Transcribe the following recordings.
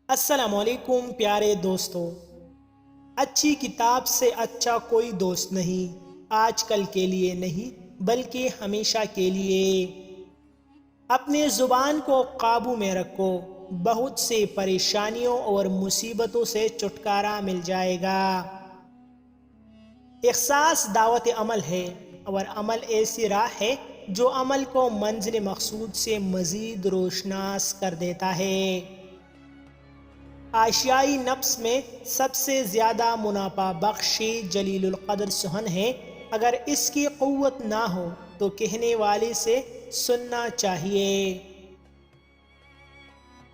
अस्सलामुअलैकुम प्यारे दोस्तों। अच्छी किताब से अच्छा कोई दोस्त नहीं, आजकल के लिए नहीं बल्कि हमेशा के लिए। अपने ज़ुबान को काबू में रखो, बहुत से परेशानियों और मुसीबतों से छुटकारा मिल जाएगा। एहसास दावत अमल है और अमल ऐसी राह है जो अमल को मंजिल मकसूद से मज़ीद रोशनास कर देता है। आशियाई नफ्स में सबसे ज़्यादा मुनाफा बख्शी जलीलुल क़द्र सुहन है। अगर इसकी क़ुव्वत ना हो तो कहने वाले से सुनना चाहिए।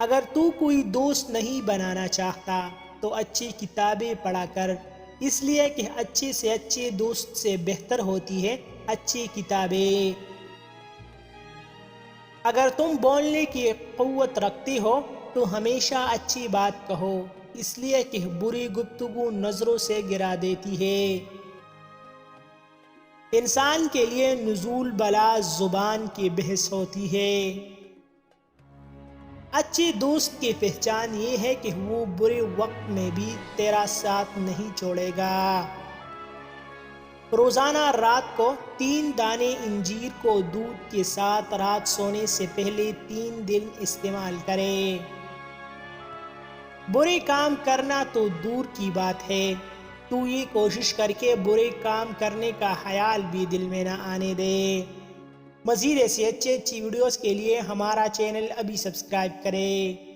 अगर तू कोई दोस्त नहीं बनाना चाहता तो अच्छी किताबें पढ़ा कर, इसलिए कि अच्छे से अच्छे दोस्त से बेहतर होती है अच्छी किताबें। अगर तुम बोलने की क़ुव्वत रखते हो तो हमेशा अच्छी बात कहो, इसलिए कि बुरी गुफ्तगू नज़रों से गिरा देती है। इंसान के लिए नुज़ूल बला ज़ुबान की बहस होती है। अच्छे दोस्त की पहचान ये है कि वो बुरे वक्त में भी तेरा साथ नहीं छोड़ेगा। रोज़ाना रात को 3 दाने इंजीर को दूध के साथ रात सोने से पहले 3 दिन इस्तेमाल करें। बुरे काम करना तो दूर की बात है, तू ये कोशिश करके बुरे काम करने का ख्याल भी दिल में ना आने दे। मज़ीद ऐसी अच्छी वीडियोस के लिए हमारा चैनल अभी सब्सक्राइब करें।